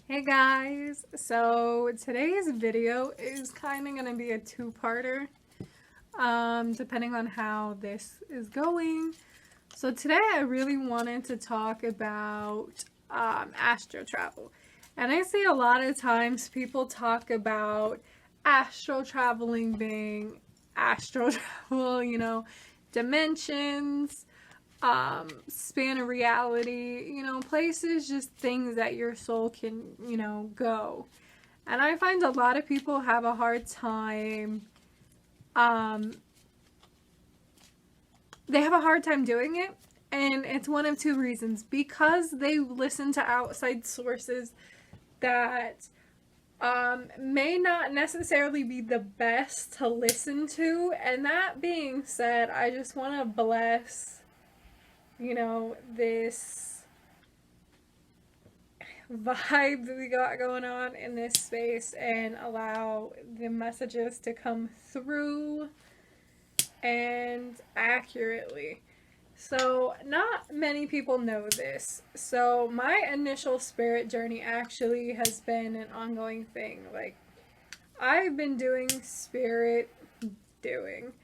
Hey guys, so today's video is kind of going to be a two-parter, depending on how this is going. So today I really wanted to talk about astral travel. And I see a lot of times people talk about astral traveling being astral travel, dimensions, span of reality, places, just things that your soul can, go. And I find a lot of people have a hard time, they have a hard time doing it. And it's one of two reasons. Because they listen to outside sources that may not necessarily be the best to listen to. And that being said, I just want to bless this vibe that we got going on in this space and allow the messages to come through and accurately. So, not many people know this. So, my initial spirit journey actually has been an ongoing thing. Like, I've been doing spirit doing.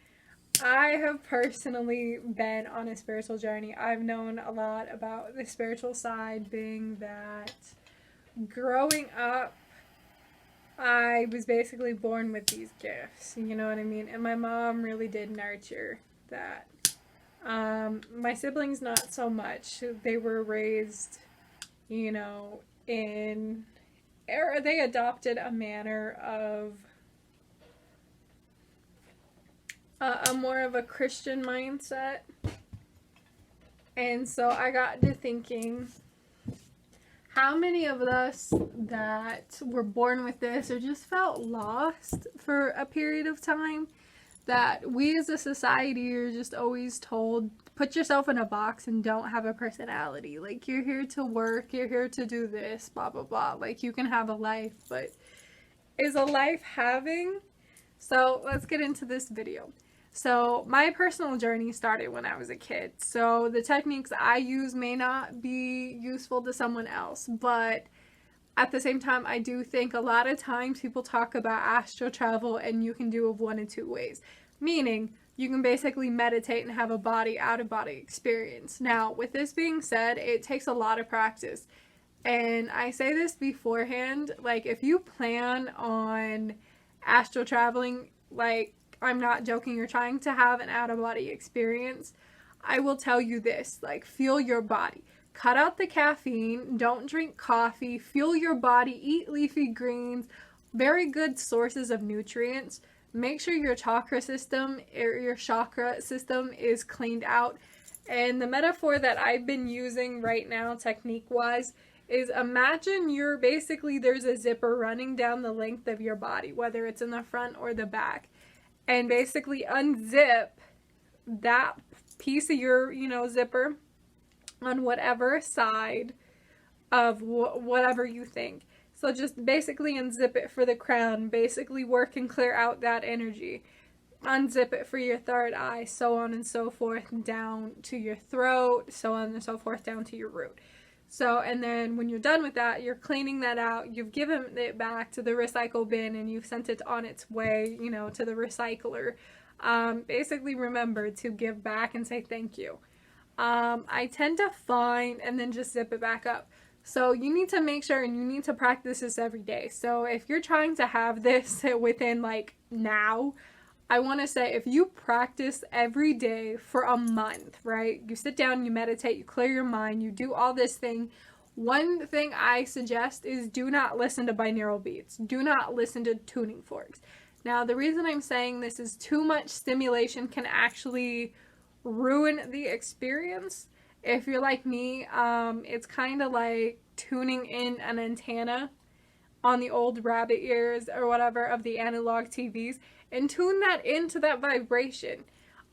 I have personally been on a spiritual journey. I've known a lot about the spiritual side, being that growing up, I was basically born with these gifts, you know what I mean? And my mom really did nurture that. My siblings, not so much. They were raised, in, or they adopted a manner of a more of a Christian mindset. And so I got to thinking, how many of us that were born with this or just felt lost for a period of time, that we as a society are just always told, put yourself in a box and don't have a personality. Like, you're here to work, you're here to do this, blah, blah, blah. Like, you can have a life, but is a life having? So let's get into this video. So my personal journey started when I was a kid. So the techniques I use may not be useful to someone else, but at the same time, I do think a lot of times people talk about astral travel and you can do it one of two ways. Meaning, you can basically meditate and have a body out of body experience. Now, with this being said, it takes a lot of practice. And I say this beforehand, like, if you plan on astral traveling, like, I'm not joking, you're trying to have an out-of-body experience, I will tell you this, like, feel your body. Cut out the caffeine, don't drink coffee, feel your body, eat leafy greens, very good sources of nutrients. Make sure your chakra system is cleaned out. And the metaphor that I've been using right now, technique-wise, is imagine there's a zipper running down the length of your body, whether it's in the front or the back. And basically unzip that piece of your, zipper on whatever side of whatever you think. So just basically unzip it for the crown, basically work and clear out that energy. Unzip it for your third eye, so on and so forth, down to your throat, so on and so forth, down to your root. So, and then when you're done with that, you're cleaning that out, you've given it back to the recycle bin, and you've sent it on its way, to the recycler. Basically remember to give back and say thank you. I tend to find, and then just zip it back up. So you need to make sure, and you need to practice this every day. So if you're trying to have this within now, I want to say, if you practice every day for a month, right? You sit down, you meditate, you clear your mind, you do all this thing. One thing I suggest is do not listen to binaural beats. Do not listen to tuning forks. Now, the reason I'm saying this is too much stimulation can actually ruin the experience. If you're like me, it's kind of like tuning in an antenna on the old rabbit ears or whatever of the analog TVs, and tune that into that vibration.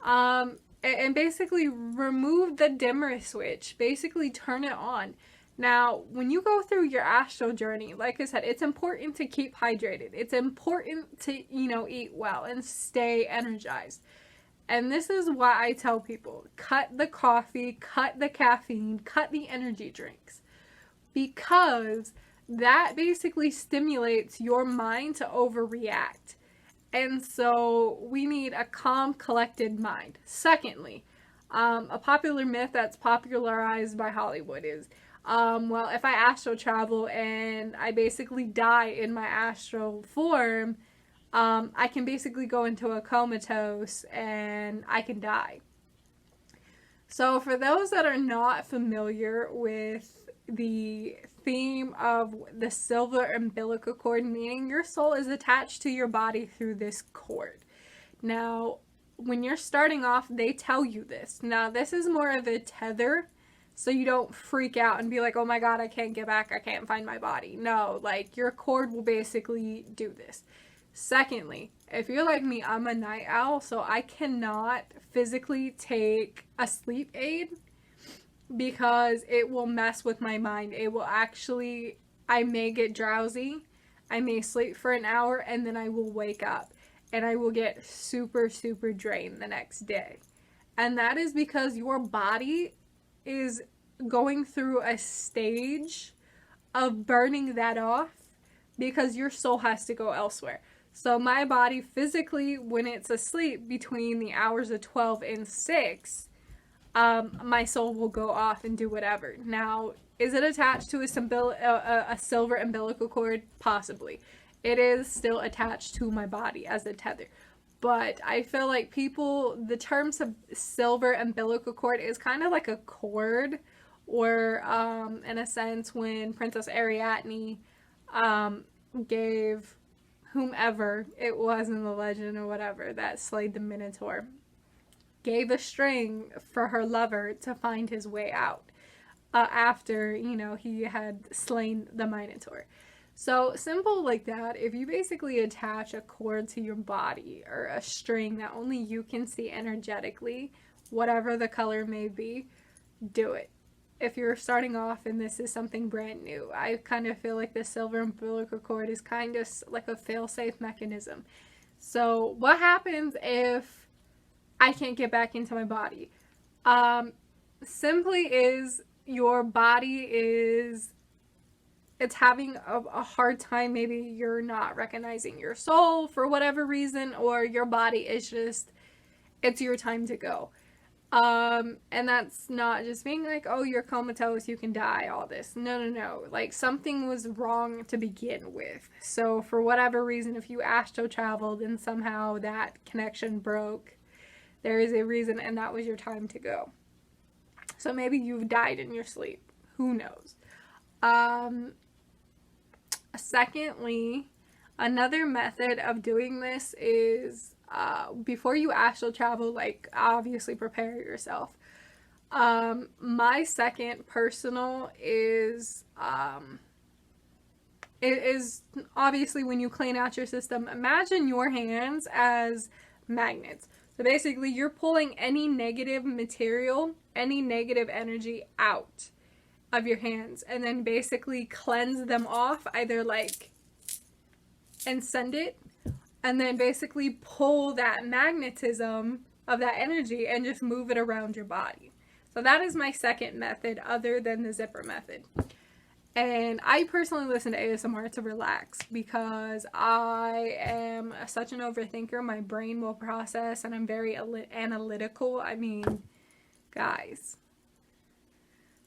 And basically remove the dimmer switch. Basically turn it on. Now, when you go through your astral journey, like I said, it's important to keep hydrated. It's important to, eat well and stay energized. And this is why I tell people, cut the coffee, cut the caffeine, cut the energy drinks. Because that basically stimulates your mind to overreact. And so we need a calm, collected mind. Secondly, a popular myth that's popularized by Hollywood is, well, if I astral travel and I basically die in my astral form, I can basically go into a comatose and I can die. So for those that are not familiar with the theme of the silver umbilical cord, meaning your soul is attached to your body through this cord. Now, when you're starting off, they tell you this. Now, this is more of a tether, so you don't freak out and be like, oh my God, I can't get back, I can't find my body. No, like, your cord will basically do this. Secondly, if you're like me, I'm a night owl, so I cannot physically take a sleep aid because it will mess with my mind. It will actually, I may get drowsy, I may sleep for an hour, and then I will wake up and I will get super, super drained the next day. And that is because your body is going through a stage of burning that off because your soul has to go elsewhere. So my body physically, when it's asleep between the hours of 12 and 6, my soul will go off and do whatever. Now, is it attached to a silver umbilical cord? Possibly. It is still attached to my body as a tether. But I feel like the terms of silver umbilical cord is kind of like a cord, or in a sense, when Princess Ariadne gave whomever it was in the legend or whatever that slayed the Minotaur, gave a string for her lover to find his way out after, he had slain the Minotaur. So simple like that, if you basically attach a cord to your body or a string that only you can see energetically, whatever the color may be, do it. If you're starting off and this is something brand new, I kind of feel like the silver umbilical cord is kind of like a fail-safe mechanism. So what happens if I can't get back into my body? Simply is your body it's having a hard time. Maybe you're not recognizing your soul for whatever reason, or your body is just, it's your time to go. And that's not just being like, oh, you're comatose, you can die, all this. No. Like, something was wrong to begin with. So for whatever reason, if you astral traveled and somehow that connection broke, there is a reason, and that was your time to go. So maybe you've died in your sleep. Who knows? Secondly, another method of doing this is, before you astral travel, like, obviously prepare yourself. My second personal is, it is obviously when you clean out your system, imagine your hands as magnets. So basically you're pulling any negative material, any negative energy out of your hands, and then basically cleanse them off, either like, and send it, and then basically pull that magnetism of that energy and just move it around your body. So that is my second method, other than the zipper method. And I personally listen to ASMR to relax because I am such an overthinker. My brain will process, and I'm very analytical. I mean, guys,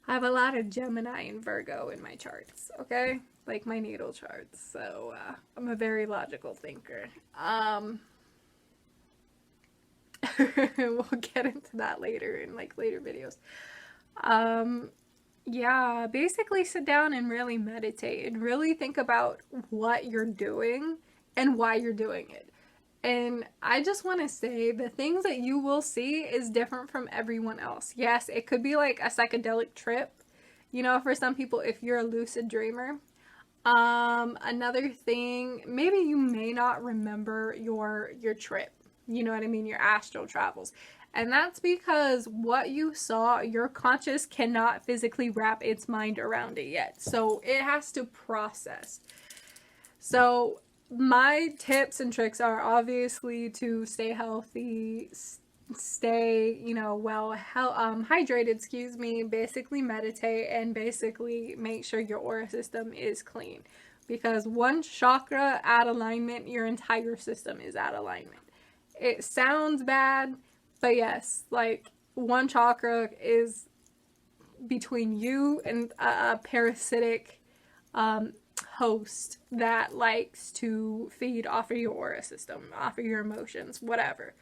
I have a lot of Gemini and Virgo in my charts, okay? Like my natal charts. So I'm a very logical thinker. We'll get into that later in like later videos. Yeah, basically sit down and really meditate and really think about what you're doing and why you're doing it. And I just want to say, the things that you will see is different from everyone else. Yes, it could be like a psychedelic trip, for some people, if you're a lucid dreamer. Another thing, maybe you may not remember your trip, you know what I mean, your astral travels. And that's because what you saw, your conscious cannot physically wrap its mind around it yet. So it has to process. So my tips and tricks are obviously to stay healthy, stay, you know, hydrated, excuse me, basically meditate and basically make sure your aura system is clean. Because one chakra out of alignment, your entire system is out of alignment. It sounds bad, but yes, like one chakra is between you and a parasitic host that likes to feed off of your aura system, off of your emotions, whatever.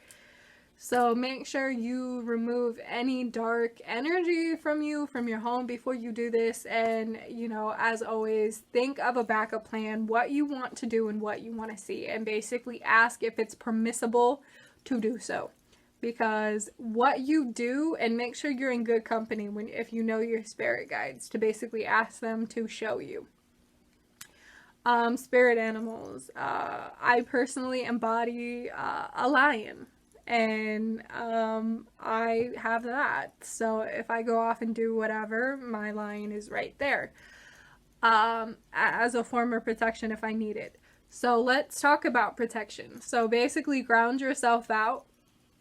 So make sure you remove any dark energy from you, from your home before you do this. And, you know, as always, think of a backup plan, what you want to do and what you want to see. And basically ask if it's permissible to do so. Because what you do, and make sure you're in good company if you know your spirit guides, to basically ask them to show you. Spirit animals. I personally embody a lion. And I have that. So if I go off and do whatever, my lion is right there. As a form of protection if I need it. So let's talk about protection. So basically ground yourself out.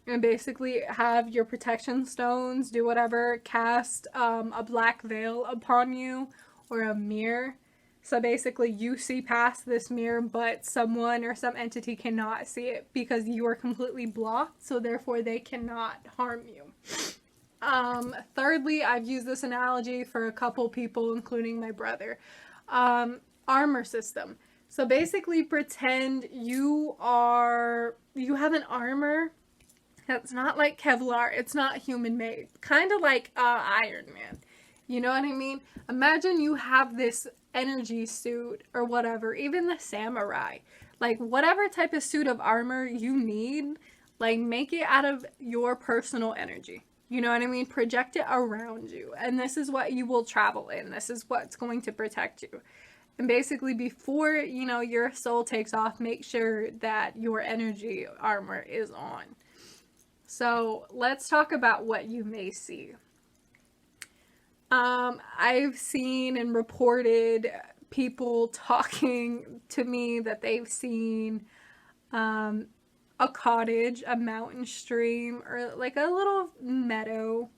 And basically have your protection stones, do whatever, cast a black veil upon you or a mirror. So basically you see past this mirror, but someone or some entity cannot see it because you are completely blocked, so therefore they cannot harm you. Thirdly, I've used this analogy for a couple people, including my brother. Armor system. So basically pretend you have an armor that's not like Kevlar, it's not human made, kind of like Iron Man. You know what I mean? Imagine you have this energy suit or whatever, even the samurai. Like whatever type of suit of armor you need, like make it out of your personal energy. You know what I mean? Project it around you. And this is what you will travel in. This is what's going to protect you. And basically before, you know, your soul takes off, make sure that your energy armor is on. So let's talk about what you may see. I've seen and reported people talking to me that they've seen a cottage, a mountain stream, or like a little meadow,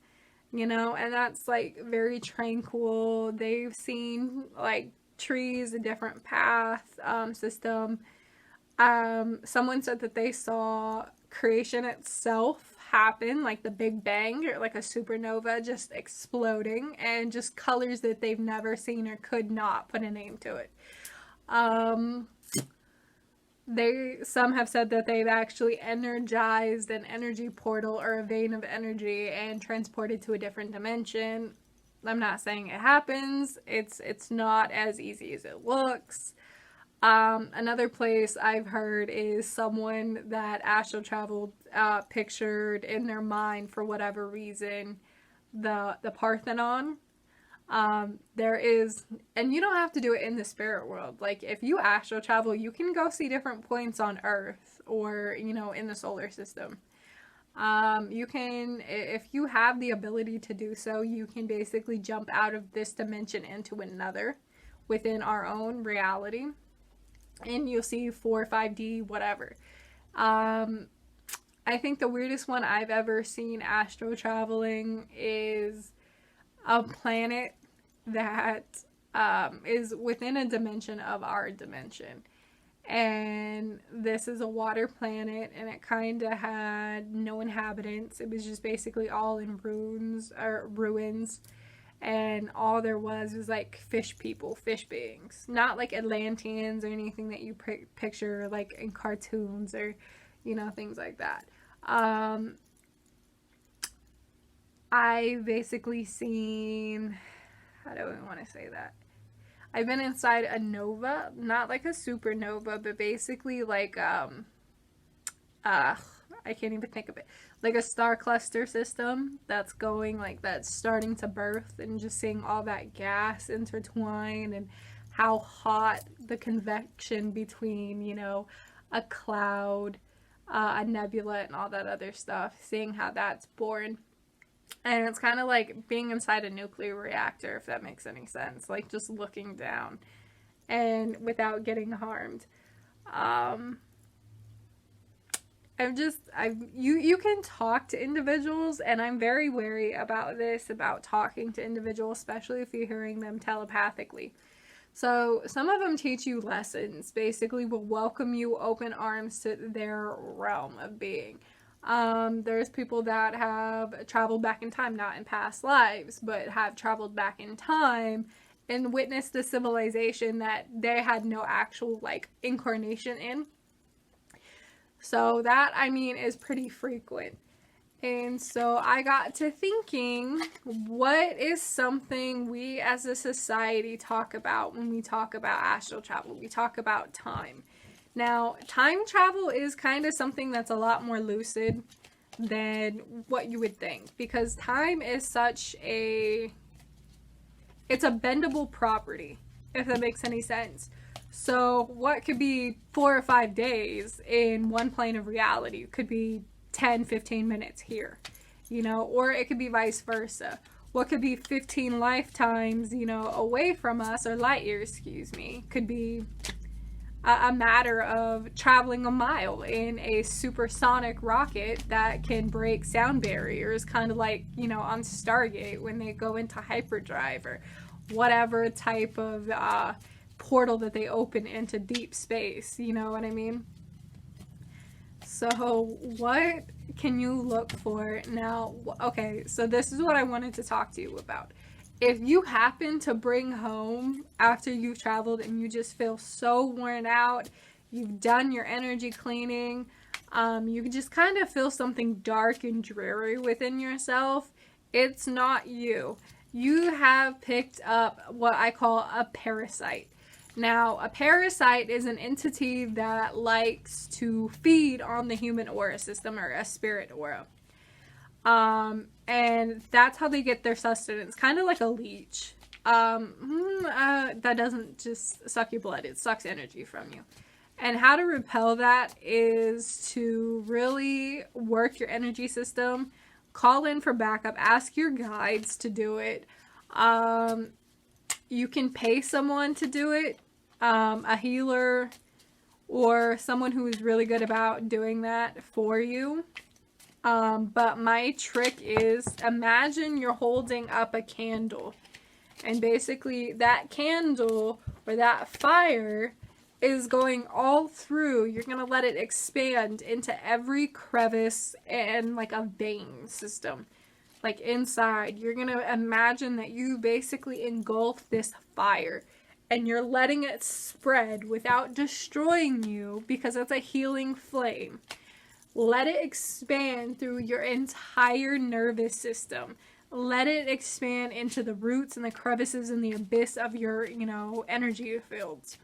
you know, and that's like very tranquil. They've seen like trees, a different path system. Someone said that they saw creation itself happen, like the Big Bang or like a supernova just exploding, and just colors that they've never seen or could not put a name to it. Some have said that they've actually energized an energy portal or a vein of energy and transported to a different dimension. I'm not saying it happens. It's not as easy as it looks. Another place I've heard is someone that astral traveled pictured in their mind, for whatever reason, the Parthenon. There is, and you don't have to do it in the spirit world. Like if you astral travel, you can go see different points on Earth or, you know, in the solar system. You can, if you have the ability to do so, you can basically jump out of this dimension into another within our own reality. And you'll see 4 or 5D, whatever. I think the weirdest one I've ever seen astro traveling is a planet that is within a dimension of our dimension. And this is a water planet, and it kind of had no inhabitants. It was just basically all in ruins. And all there was like fish people, fish beings. Not like Atlanteans or anything that you picture like in cartoons or, you know, things like that. I basically seen, how do I want to say that? I've been inside a nova, not like a supernova, but basically like, I can't even think of it. Like a star cluster system that's going, like, that's starting to birth, and just seeing all that gas intertwine and how hot the convection between, you know, a cloud, a nebula, and all that other stuff. Seeing how that's born. And it's kind of like being inside a nuclear reactor, if that makes any sense. Like, just looking down and without getting harmed. you can talk to individuals, and I'm very wary about this, about talking to individuals, especially if you're hearing them telepathically. So some of them teach you lessons, basically will welcome you open arms to their realm of being. There's people that have traveled back in time, not in past lives, but have traveled back in time and witnessed a civilization that they had no actual like incarnation in. So that, I mean, is pretty frequent. And so I got to thinking, what is something we as a society talk about when we talk about astral travel? We talk about time. Now, time travel is kind of something that's a lot more lucid than what you would think, because time is it's a bendable property, if that makes any sense. So what could be 4 or 5 days in one plane of reality could be 10, 15 minutes here, or it could be vice versa. What could be 15 lifetimes, away from us, or light years, excuse me, could be a matter of traveling a mile in a supersonic rocket that can break sound barriers, kind of like, on Stargate when they go into hyperdrive, or whatever type of portal that they open into deep space, you know what I mean? So what can you look for now? Okay, so this is what I wanted to talk to you about. If you happen to bring home after you've traveled and you just feel so worn out, you've done your energy cleaning, you just kind of feel something dark and dreary within yourself, it's not you. You have picked up what I call a parasite. Now, a parasite is an entity that likes to feed on the human aura system, or a spirit aura. And that's how they get their sustenance, kind of like a leech. That doesn't just suck your blood, it sucks energy from you. And how to repel that is to really work your energy system, call in for backup, ask your guides to do it. You can pay someone to do it, a healer or someone who is really good about doing that for you. But my trick is, imagine you're holding up a candle, and basically that candle or that fire is going all through. You're going to let it expand into every crevice and like a vein system. Like inside, you're going to imagine that you basically engulf this fire and you're letting it spread without destroying you, because it's a healing flame. Let it expand through your entire nervous system. Let it expand into the roots and the crevices and the abyss of your, energy fields.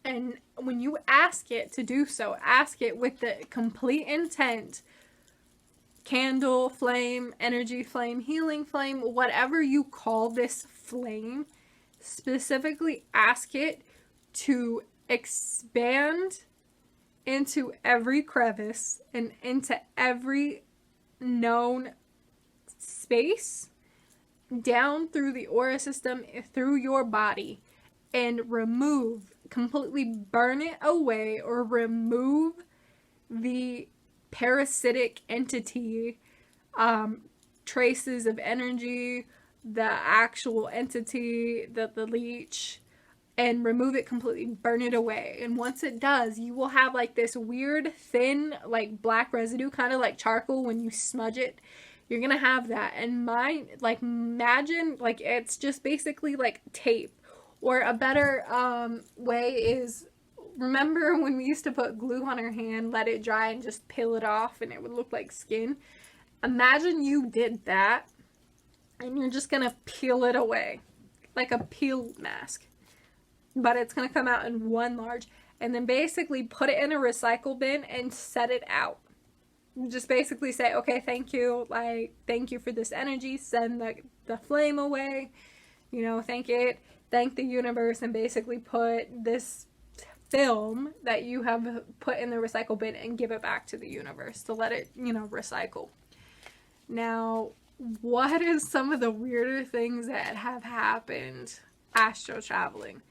And when you ask it to do so, ask it with the complete intent, candle flame, energy flame, healing flame, whatever you call this flame, specifically ask it to expand into every crevice and into every known space, down through the aura system, through your body, and completely burn it away, or remove the parasitic entity, traces of energy, the actual entity, the leech, and remove it completely, burn it away. And once it does, you will have like this weird thin like black residue, kind of like charcoal when you smudge it. You're gonna have that. And imagine like it's just basically like tape. Or a better way is, remember when we used to put glue on our hand, let it dry, and just peel it off and it would look like skin? Imagine you did that and you're just gonna peel it away like a peel mask, but it's gonna come out in one large, and then basically put it in a recycle bin and set it out. Just basically say, okay, thank you for this energy, send the flame away, thank the universe, and basically put this film that you have put in the recycle bin and give it back to the universe to let it, recycle. Now, what is some of the weirder things that have happened astral traveling?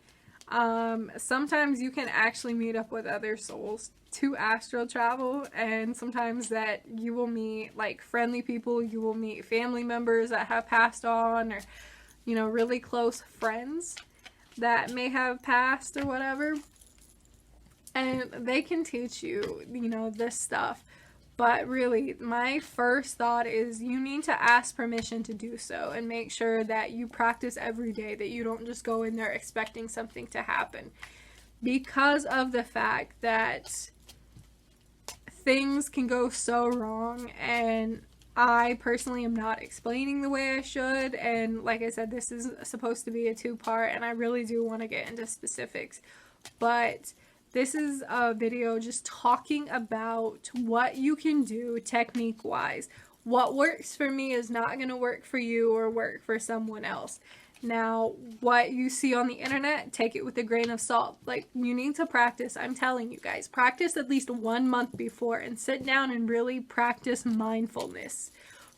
Sometimes you can actually meet up with other souls to astral travel, and sometimes that you will meet like friendly people, you will meet family members that have passed on, or you know, really close friends that may have passed or whatever, and they can teach you, you know, this stuff. But really, my first thought is you need to ask permission to do so and make sure that you practice every day, that you don't just go in there expecting something to happen, because of the fact that things can go so wrong. And I personally am not explaining the way I should, and like I said, this is supposed to be a two-part, and I really do want to get into specifics, but this is a video just talking about what you can do technique-wise. What works for me is not going to work for you or work for someone else. Now, what you see on the internet, take it with a grain of salt. Like, you need to practice. I'm telling you guys, practice at least 1 month before and sit down and really practice mindfulness.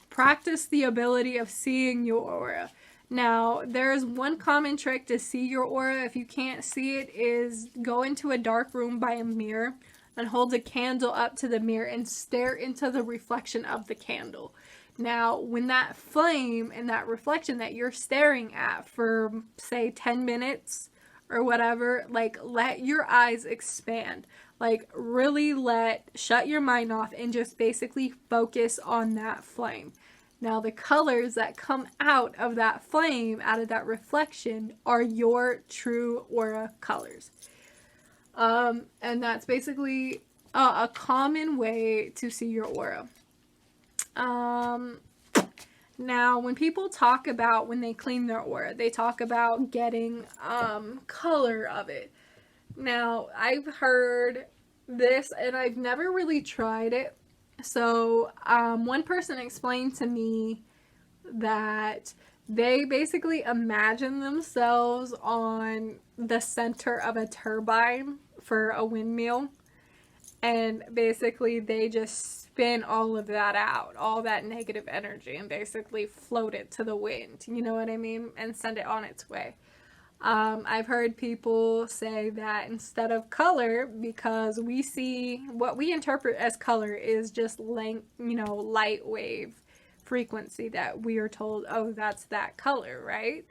Practice the ability of seeing your aura. Now, there's one common trick to see your aura if you can't see it, is go into a dark room by a mirror and hold a candle up to the mirror and stare into the reflection of the candle. Now, when that flame and that reflection that you're staring at for, say, 10 minutes or whatever, like, let your eyes expand. Like, really shut your mind off and just basically focus on that flame. Now, the colors that come out of that flame, out of that reflection, are your true aura colors. And that's basically a common way to see your aura. Now, when people talk about when they clean their aura, they talk about getting color of it. Now, I've heard this, and I've never really tried it. So, one person explained to me that they basically imagine themselves on the center of a turbine for a windmill, and basically they just spin all of that out, all that negative energy, and basically float it to the wind, you know what I mean, and send it on its way. I've heard people say that instead of color, because we see what we interpret as color is just light wave frequency, that we are told, oh, that's that color, right?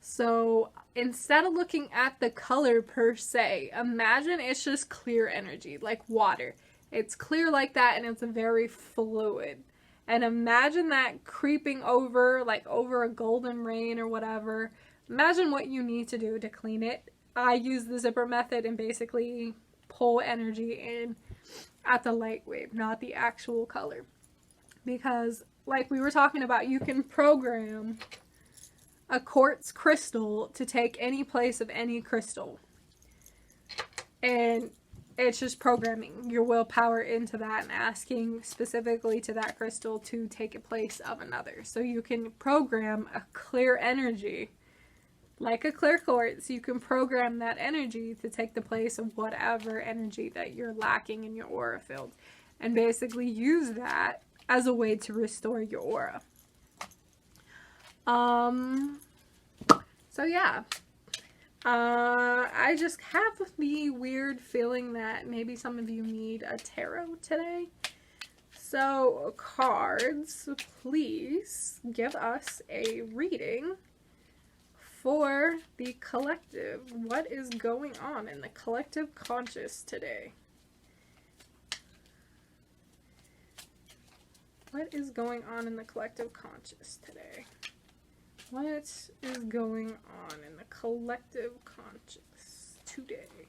So instead of looking at the color per se, imagine it's just clear energy, like water. It's clear like that, and it's very fluid. And imagine that creeping over, like over a golden rain or whatever. Imagine what you need to do to clean it. I use the zipper method and basically pull energy in at the light wave, not the actual color. Because, like we were talking about, you can program a quartz crystal to take any place of any crystal. And it's just programming your willpower into that and asking specifically to that crystal to take a place of another. So you can program a clear energy, like a clear quartz. You can program that energy to take the place of whatever energy that you're lacking in your aura field, and basically use that as a way to restore your aura. So yeah, I just have the weird feeling that maybe some of you need a tarot today. So cards, please give us a reading for the collective. What is going on in the collective conscious today? What is going on in the collective conscious today? What is going on in the collective conscious today?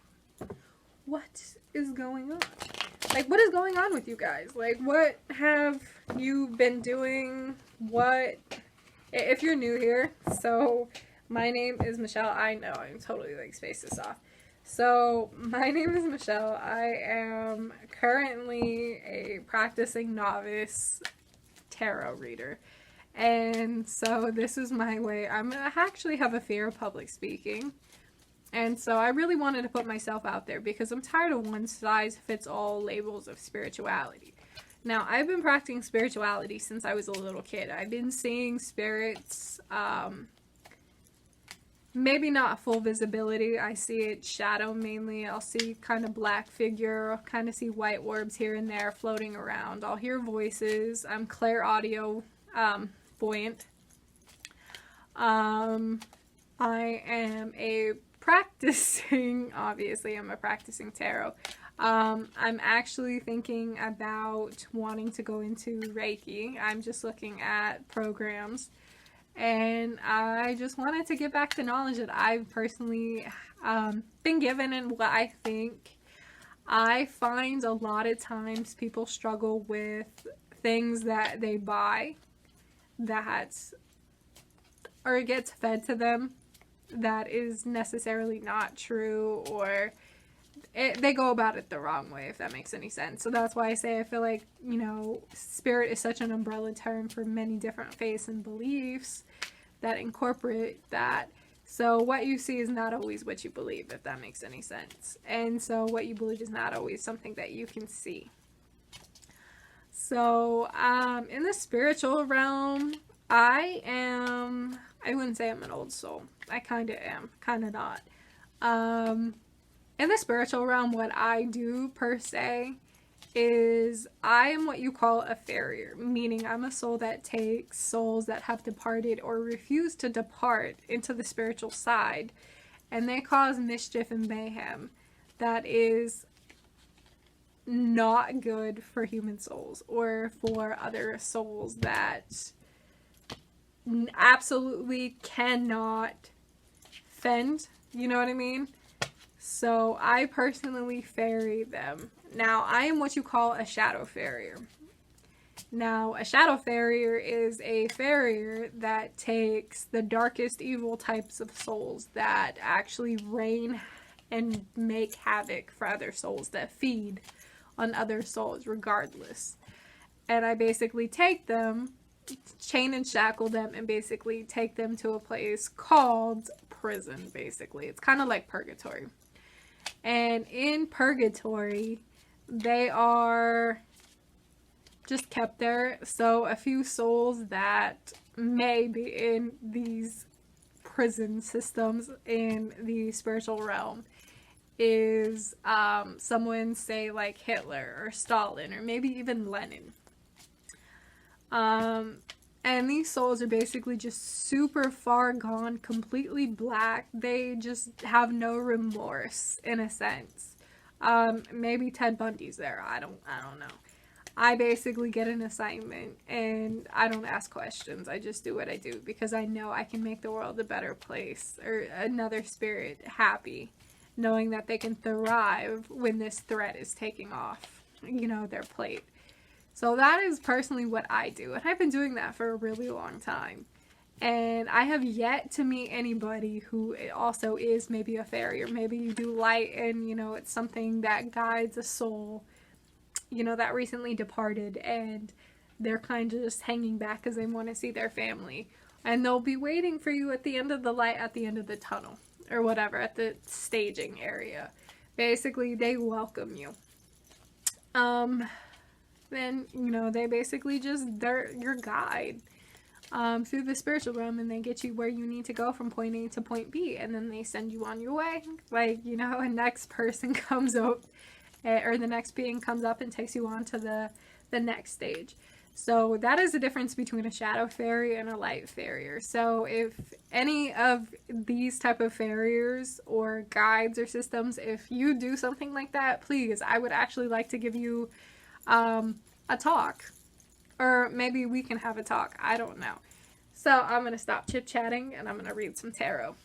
What is going on? Like, what is going on with you guys? Like, what have you been doing? What, if you're new here, so my name is Michelle. I know I'm totally like spaced this off. So my name is Michelle. I am currently a practicing novice tarot reader. And so this is my way. I actually have a fear of public speaking. And so I really wanted to put myself out there because I'm tired of one-size-fits-all labels of spirituality. Now, I've been practicing spirituality since I was a little kid. I've been seeing spirits maybe not full visibility. I see it shadow mainly. I'll see kind of black figure. I'll kind of see white orbs here and there floating around. I'll hear voices. I'm clair audio buoyant. I am a practicing, obviously I'm a practicing tarot. I'm actually thinking about wanting to go into Reiki. I'm just looking at programs, and I just wanted to get back the knowledge that I've personally been given and what I think. I find a lot of times people struggle with things that they buy that, or it gets fed to them that is necessarily not true, or they go about it the wrong way, if that makes any sense. So that's why I say I feel like, you know, spirit is such an umbrella term for many different faiths and beliefs that incorporate that. So what you see is not always what you believe, if that makes any sense. And so what you believe is not always something that you can see. So in the spiritual realm, I wouldn't say I'm an old soul. I kind of am, kind of not. In the spiritual realm, what I do per se is I am what you call a farrier, meaning I'm a soul that takes souls that have departed or refuse to depart into the spiritual side, and they cause mischief and mayhem that is not good for human souls or for other souls that absolutely cannot fend, you know what I mean? So I personally ferry them. Now, I am what you call a shadow farrier. Now, a shadow farrier is a farrier that takes the darkest evil types of souls that actually reign and make havoc for other souls, that feed on other souls regardless. And I basically take them, chain and shackle them, and basically take them to a place called prison, basically. It's kind of like purgatory. And in purgatory, they are just kept there. So a few souls that may be in these prison systems in the spiritual realm is someone, say, like Hitler or Stalin or maybe even Lenin. And these souls are basically just super far gone, completely black. They just have no remorse, in a sense. Maybe Ted Bundy's there. I don't know. I basically get an assignment and I don't ask questions. I just do what I do because I know I can make the world a better place or another spirit happy, knowing that they can thrive when this threat is taking off, you know, their plate. So that is personally what I do. And I've been doing that for a really long time. And I have yet to meet anybody who also is maybe a fairy, or maybe you do light and, you know, it's something that guides a soul, you know, that recently departed and they're kind of just hanging back because they want to see their family. And they'll be waiting for you at the end of the light, at the end of the tunnel, or whatever, at the staging area. Basically, they welcome you. Then, you know, they basically they're your guide through the spiritual realm, and they get you where you need to go from point A to point B, and then they send you on your way. Like, you know, a next person comes up, or the next being comes up and takes you on to the next stage. So that is the difference between a shadow fairy and a light farrier. So if any of these type of farriers or guides or systems, if you do something like that, please, I would actually like to give you a talk, or maybe we can have a talk. I don't know. So I'm going to stop chit-chatting and I'm going to read some tarot.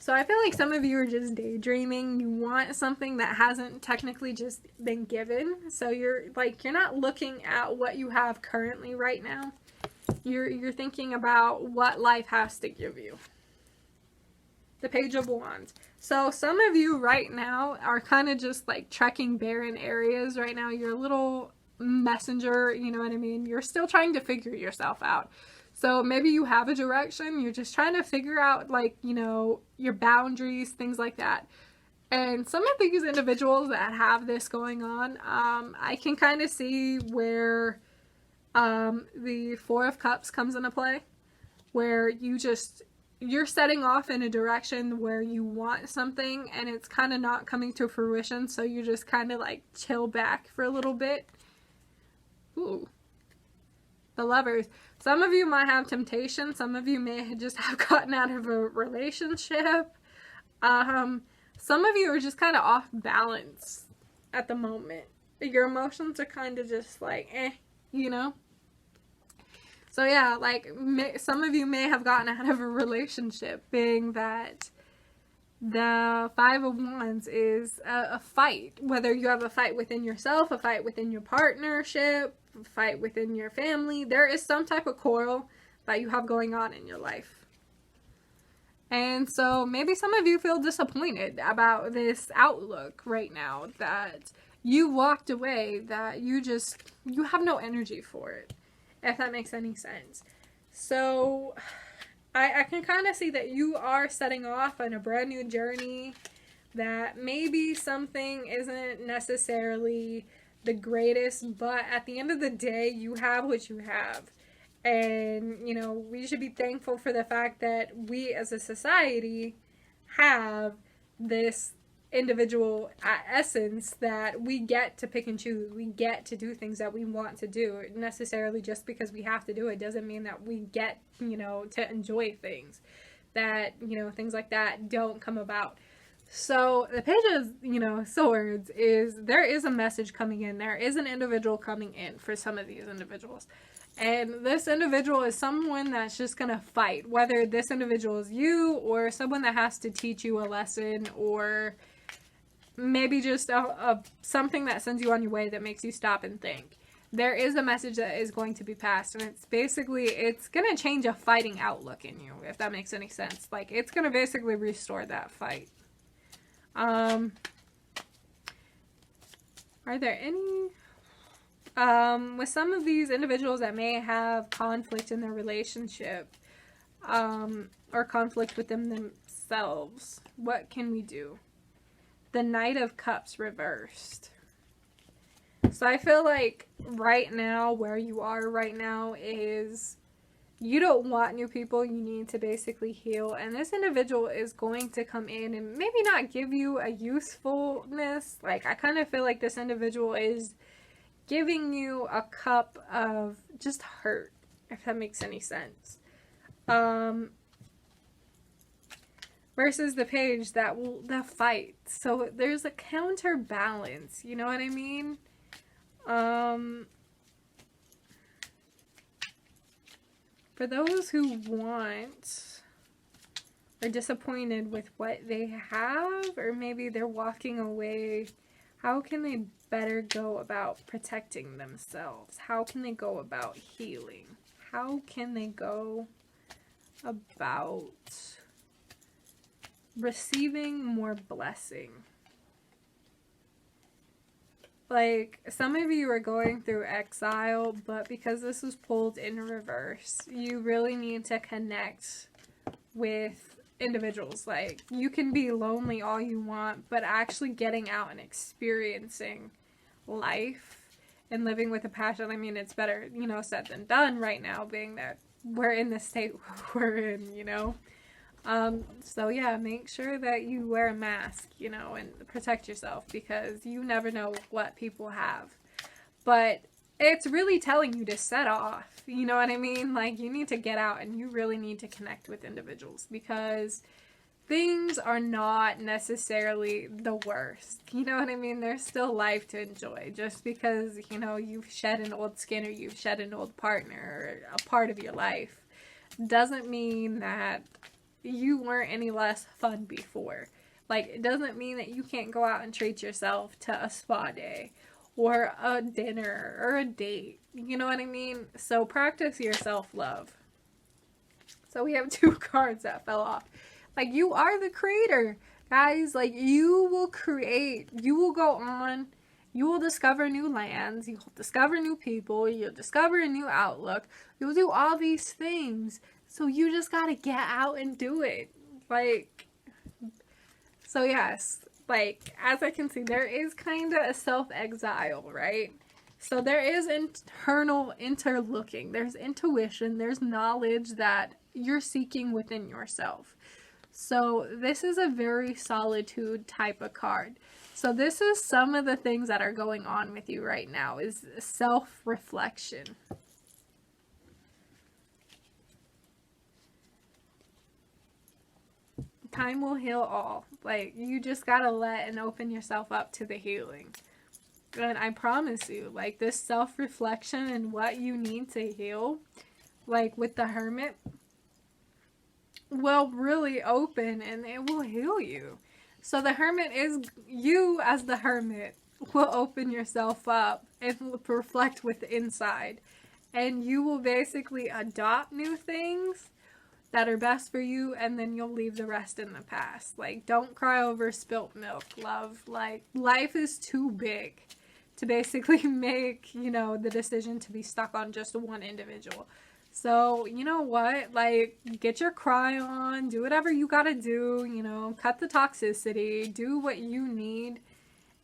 So I feel like some of you are just daydreaming. You want something that hasn't technically just been given. So you're not looking at what you have currently right now. You're thinking about what life has to give you. The Page of Wands. So some of you right now are kind of just like trekking barren areas right now. You're a little messenger, you know what I mean? You're still trying to figure yourself out. So maybe you have a direction. You're just trying to figure out, like, you know, your boundaries, things like that. And some of these individuals that have this going on, I can kind of see where the Four of Cups comes into play, where you just you're setting off in a direction where you want something and it's kind of not coming to fruition, so you just kind of like chill back for a little bit. Ooh. The Lovers. Some of you might have temptation. Some of you may just have gotten out of a relationship. Some of you are just kind of off balance at the moment. Your emotions are kind of just like, you know? So yeah, like some of you may have gotten out of a relationship, being that the Five of Wands is a fight. Whether you have a fight within yourself, a fight within your partnership, a fight within your family, there is some type of quarrel that you have going on in your life. And so maybe some of you feel disappointed about this outlook right now, that you walked away, that you have no energy for it, if that makes any sense. So I can kind of see that you are setting off on a brand new journey, that maybe something isn't necessarily the greatest, but at the end of the day, you have what you have. And, you know, we should be thankful for the fact that we as a society have this individual essence, that we get to pick and choose. We get to do things that we want to do. Necessarily just because we have to do it doesn't mean that we get, you know, to enjoy things. That, you know, things like that don't come about. So the Page of, you know, Swords is, there is a message coming in. There is an individual coming in for some of these individuals. And this individual is someone that's just going to fight. Whether this individual is you, or someone that has to teach you a lesson, or maybe just something that sends you on your way that makes you stop and think. There is a message that is going to be passed, and it's basically, it's going to change a fighting outlook in you, if that makes any sense. Like, it's going to basically restore that fight. Are there any... with some of these individuals that may have conflict in their relationship, or conflict within themselves, what can we do? The Knight of Cups reversed. So I feel like right now, where you are right now is, you don't want new people, you need to basically heal. And this individual is going to come in and maybe not give you a usefulness. Like, I kind of feel like this individual is giving you a cup of just hurt, if that makes any sense. Versus the Page that fight. So there's a counterbalance, you know what I mean? For those who want, are disappointed with what they have, or maybe they're walking away, how can they better go about protecting themselves? How can they go about healing? How can they go about receiving more blessing? Like, some of you are going through exile, but because this was pulled in reverse, you really need to connect with individuals. Like, you can be lonely all you want, but actually getting out and experiencing life and living with a passion. I mean, it's better, you know, said than done right now, being that we're in the state we're in, you know. So yeah, make sure that you wear a mask, you know, and protect yourself, because you never know what people have. But it's really telling you to set off, you know what I mean? Like, you need to get out and you really need to connect with individuals, because things are not necessarily the worst, you know what I mean? There's still life to enjoy. Just because, you know, you've shed an old skin, or you've shed an old partner, or a part of your life, doesn't mean that you weren't any less fun before. Like, it doesn't mean that you can't go out and treat yourself to a spa day, or a dinner, or a date, you know what I mean? So practice your self-love. So we have 2 cards that fell off. Like, you are the creator, guys. Like, you will create, you will go on, you will discover new lands, you'll discover new people, you'll discover a new outlook, you'll do all these things. So you just gotta get out and do it. Like, so yes, like, as I can see, there is kind of a self-exile, right? So there is internal interlooking, there's intuition, there's knowledge that you're seeking within yourself. So this is a very solitude type of card. So this is some of the things that are going on with you right now, is self-reflection. Time will heal all. Like, you just gotta let and open yourself up to the healing. And I promise you, like, this self-reflection and what you need to heal, like with the Hermit, will really open and it will heal you. So the Hermit is, you as the Hermit will open yourself up and reflect with the inside. And you will basically adopt new things that are best for you, and then you'll leave the rest in the past. Like, don't cry over spilt milk, love. Like, life is too big to basically make, you know, the decision to be stuck on just one individual. So, you know what? Like, get your cry on, do whatever you gotta do, you know, cut the toxicity, do what you need,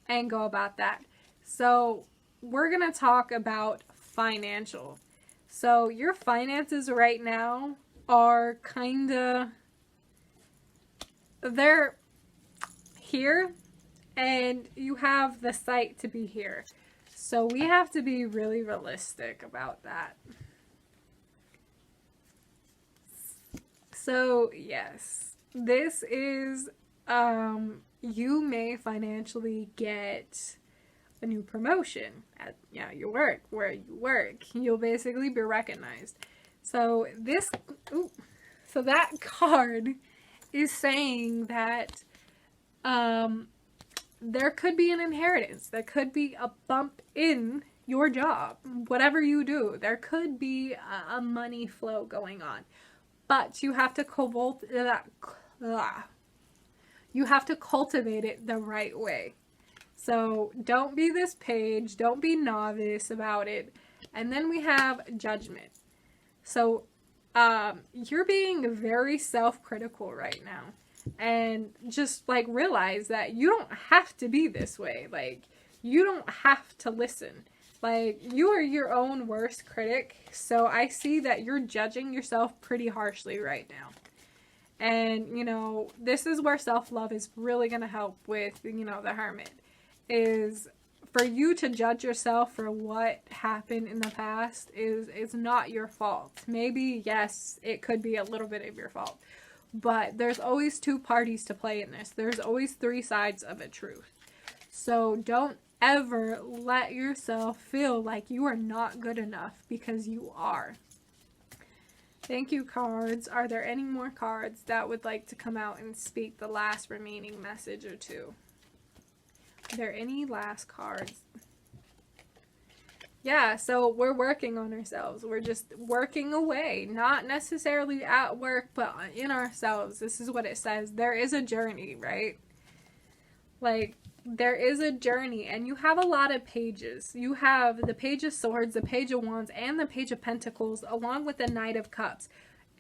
and go about that. So, we're gonna talk about financial. So, your finances right now are kinda, they're here, and you have the sight to be here. So, we have to be really realistic about that. So, yes, this is, you may financially get a new promotion at your work, where you work. You'll basically be recognized. So, so that card is saying that, there could be an inheritance. There could be a bump in your job. Whatever you do, there could be a money flow going on. But you have to cultivate it the right way. So don't be this page. Don't be novice about it. And then we have judgment. So you're being very self-critical right now. And just like realize that you don't have to be this way. Like, you don't have to listen. Like, you are your own worst critic, so I see that you're judging yourself pretty harshly right now. And, you know, this is where self-love is really going to help with, you know, the Hermit. Is for you to judge yourself for what happened in the past is not your fault. Maybe, yes, it could be a little bit of your fault. But there's always two parties to play in this. There's always three sides of a truth. So don't ever let yourself feel like you are not good enough, because you are. Thank you, cards. Are there any more cards that would like to come out and speak the last remaining message or two? Are there any last cards? Yeah, so we're working on ourselves. We're just working away. Not necessarily at work, but in ourselves. This is what it says. There is a journey, right? Like, there is a journey, and you have a lot of pages. You have the Page of Swords, the Page of Wands, and the Page of Pentacles, along with the Knight of Cups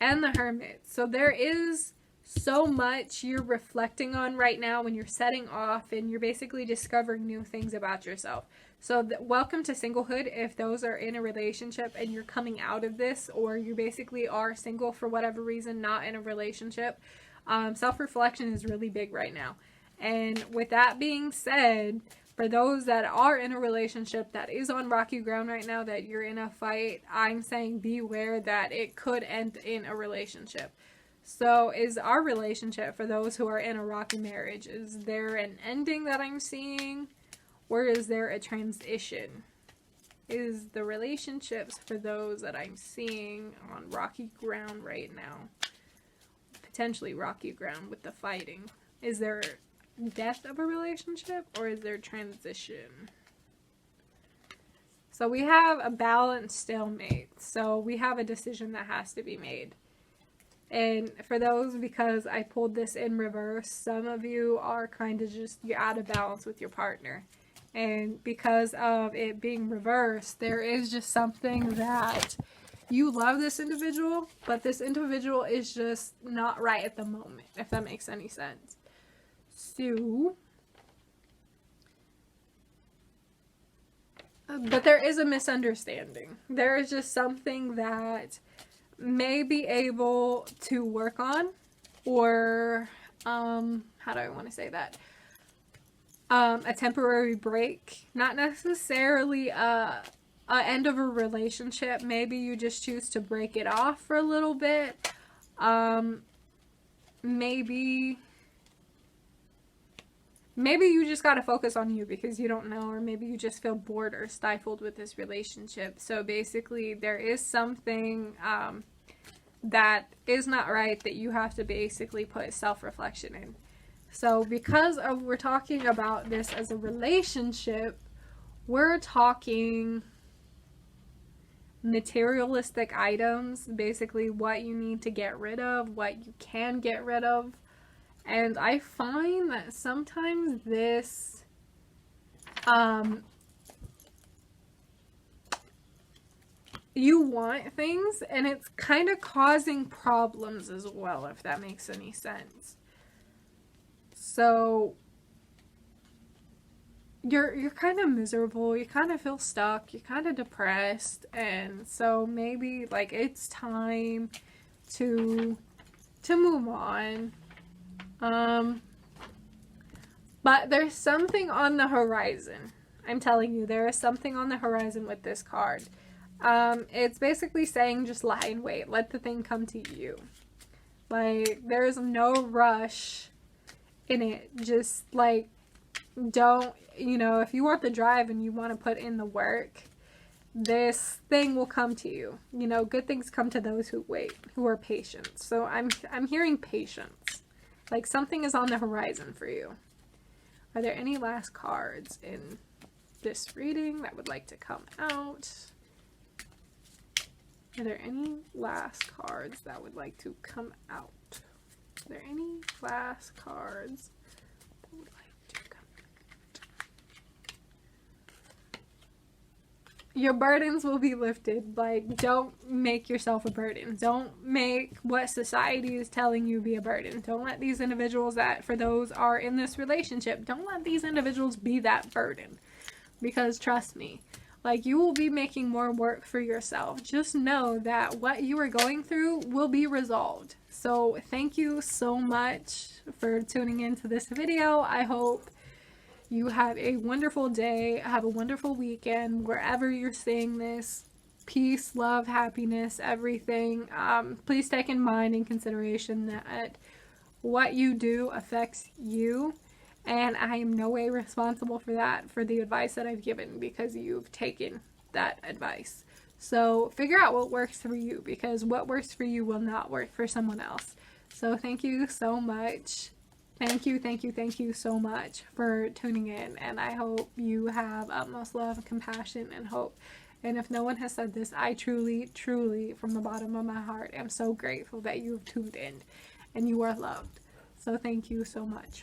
and the Hermit. So there is so much you're reflecting on right now when you're setting off, and you're basically discovering new things about yourself. So welcome to singlehood if those are in a relationship and you're coming out of this, or you basically are single for whatever reason, not in a relationship. Self-reflection is really big right now. And with that being said, for those that are in a relationship that is on rocky ground right now, that you're in a fight, I'm saying beware that it could end in a relationship. So is our relationship, for those who are in a rocky marriage, is there an ending that I'm seeing? Or is there a transition? Is the relationships for those that I'm seeing on rocky ground right now, potentially rocky ground with the fighting, is there death of a relationship, or is there transition? So we have a balanced stalemate. So we have a decision that has to be made. And for those, because I pulled this in reverse, some of you are kind of just, you're out of balance with your partner. And because of it being reversed, there is just something that you love this individual, but this individual is just not right at the moment, if that makes any sense. So, but there is a misunderstanding. There is just something that may be able to work on, or how do I want to say that? A temporary break, not necessarily a end of a relationship. Maybe you just choose to break it off for a little bit. Maybe you just got to focus on you because you don't know, or maybe you just feel bored or stifled with this relationship. So basically there is something that is not right that you have to basically put self-reflection in. So because we're talking about this as a relationship, we're talking materialistic items, basically what you need to get rid of, what you can get rid of. And I find that sometimes this you want things and it's kind of causing problems as well, if that makes any sense. So you're kind of miserable, you kind of feel stuck, you're kind of depressed, and so maybe like it's time to move on. But there's something on the horizon. I'm telling you, there is something on the horizon with this card. It's basically saying just lie in wait, let the thing come to you. Like, there's no rush in it. Just like, don't, you know, if you want the drive and you want to put in the work, this thing will come to you. You know, good things come to those who wait, who are patient. So I'm hearing patience. Like something is on the horizon for you. Are there any last cards in this reading that would like to come out? Are there any last cards that would like to come out? Are there any last cards that would like to come out? Your burdens will be lifted. Like, don't make yourself a burden. Don't make what society is telling you be a burden. Don't let these individuals that, for those are in this relationship, don't let these individuals be that burden. Because trust me, like, you will be making more work for yourself. Just know that what you are going through will be resolved. So thank you so much for tuning into this video. I hope you have a wonderful day, have a wonderful weekend, wherever you're seeing this. Peace, love, happiness, everything. Please take in mind and consideration that what you do affects you. And I am no way responsible for that, for the advice that I've given, because you've taken that advice. So figure out what works for you, because what works for you will not work for someone else. So thank you so much. Thank you so much for tuning in. And I hope you have utmost love, compassion, and hope. And if no one has said this, I truly, truly, from the bottom of my heart, am so grateful that you've tuned in and you are loved. So thank you so much.